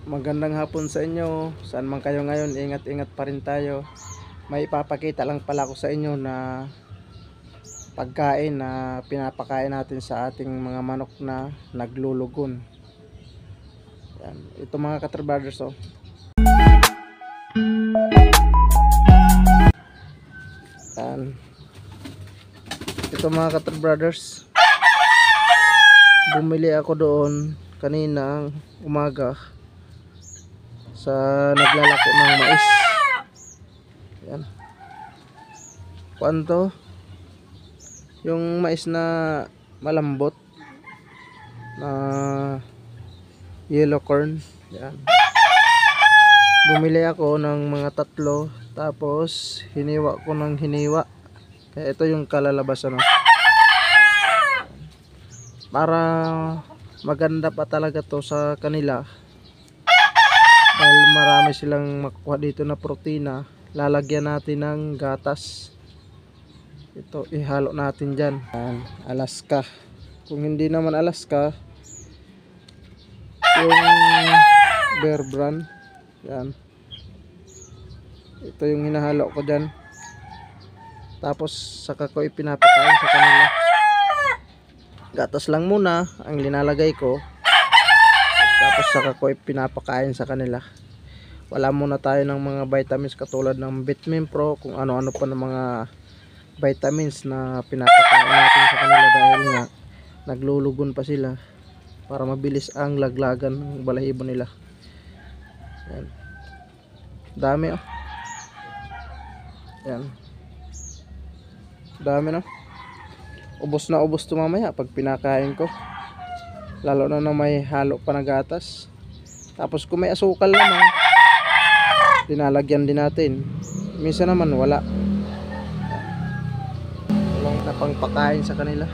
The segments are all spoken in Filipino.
Magandang hapon sa inyo. Saan man kayo ngayon, ingat-ingat pa rin tayo. May ipapakita lang pala ko sa inyo na pagkain na pinapakain natin sa ating mga manok na naglulugon. Yan. Ito mga Katrabrothers, oh. Yan. Ito mga Katrabrothers. Bumili ako doon kaninang umaga sa naglalako ng mais. Yan. Kuanto? Yung mais na malambot na yellow corn. Yan. Bumili ako ng mga 3, tapos hiniwa ko ng hiniwa. Kaya ito yung kalalabasan, no? Para maganda pa talaga to sa kanila. Dahil marami silang makukuha dito na protina, lalagyan natin ng gatas. Ito ihalo natin dyan. Yan, Alaska. Kung hindi naman Alaska, yung Bear Brand. Yan. Ito yung hinahalo ko dyan. Tapos saka ko ipinapakain sa kanila. Gatas lang muna ang linalagay ko. Tapos saka ko pinapakain sa kanila. Wala muna tayo ng mga vitamins katulad ng Vitamin Pro, kung ano-ano pa ng mga vitamins na pinapakain natin sa kanila dahil nga naglulugon pa sila para mabilis ang laglagan ng balahibo nila. Yan. Dami, oh. Yan. Dami, no. Ubos na ubos to mamaya pag pinakain ko. Lalo na may halo pa na gatas. Tapos kung may asukal naman, dinalagyan din natin. Minsan naman wala. Walang na pang pakain sa kanila.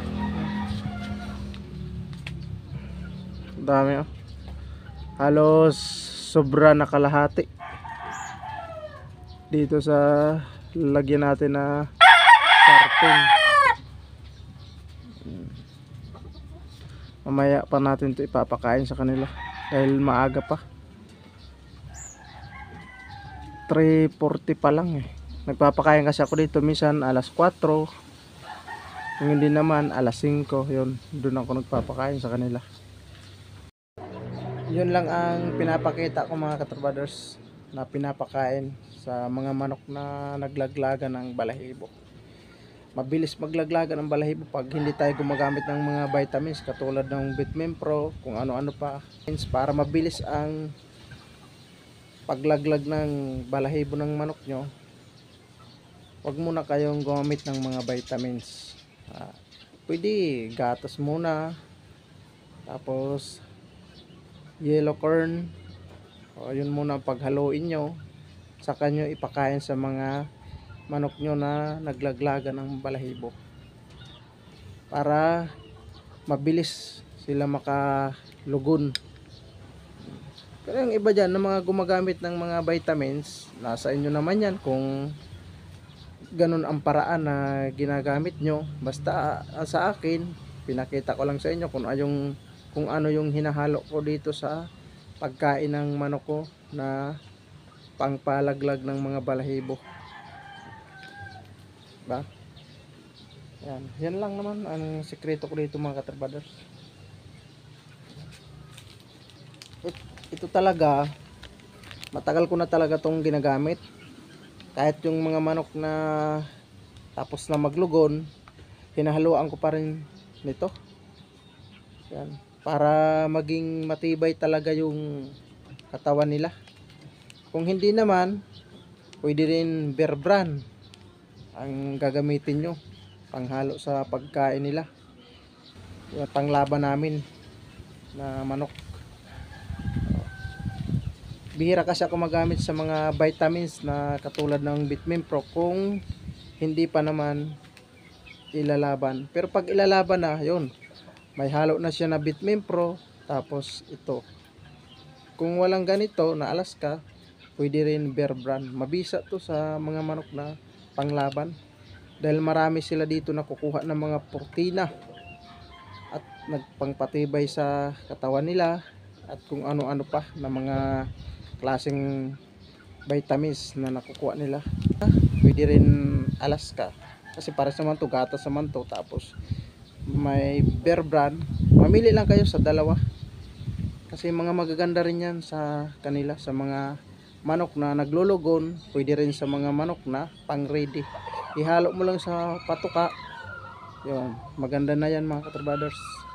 Dami, oh. Halos sobra na kalahati dito sa lagyan natin na karton. Mamaya pa natin ito ipapakain sa kanila dahil maaga pa. 3:40 pa lang eh. Nagpapakain kasi ako dito minsan alas 4. Kung hindi naman alas 5. Yun, doon ako nagpapakain sa kanila. Yun lang ang pinapakita ko mga Katrabrothers, na pinapakain sa mga manok na naglaglagan ng balahibo. Mabilis maglaglagan ng balahibo pag hindi tayo gumagamit ng mga vitamins katulad ng Vitamin Pro, kung ano-ano pa, para mabilis ang paglaglag ng balahibo ng manok nyo. Huwag muna kayong gumamit ng mga vitamins. Pwede gatas muna, tapos yellow corn, o yun muna paghaluin nyo, saka nyo ipakain sa mga manok nyo na naglaglagan ng balahibo para mabilis sila makalugon. Pero yung iba dyan na mga gumagamit ng mga vitamins, nasa inyo naman yan kung ganun ang paraan na ginagamit nyo. Basta sa akin, pinakita ko lang sa inyo kung ano yung hinahalo ko dito sa pagkain ng manok ko na pangpalaglag ng mga balahibo. Ba? Yan lang naman ang sekreto ko dito mga Katrabrothers. Ito talaga, matagal ko na talaga tong ginagamit. Kahit yung mga manok na tapos na maglugon, hinahaluan ko pa rin nito. Yan, para maging matibay talaga yung katawan nila. Kung hindi naman, pwede rin Bear Brand ang gagamitin nyo panghalo sa pagkain nila. Yung panglaban namin na manok. Bihira kasi ako magamit sa mga vitamins na katulad ng Vitamin Pro kung hindi pa naman ilalaban. Pero pag ilalaban na, yun, may halo na siya na Vitamin Pro, tapos ito. Kung walang ganito na Alaska, pwede rin Bear Brand. Mabisa to sa mga manok na panglaban dahil marami sila dito na kukuha ng mga protina at nagpangpatibay sa katawan nila at kung ano-ano pa na mga klaseng vitamins na nakukuha nila. Pwede rin Alaska kasi para sa naman to, gatas naman to. Tapos may Bear Brand, mamili lang kayo sa dalawa kasi mga magaganda rin yan sa kanila, sa mga manok na naglulugon. Pwede rin sa mga manok na pang ready, ihalo mo lang sa patuka, yun, maganda na yan mga katrabaders.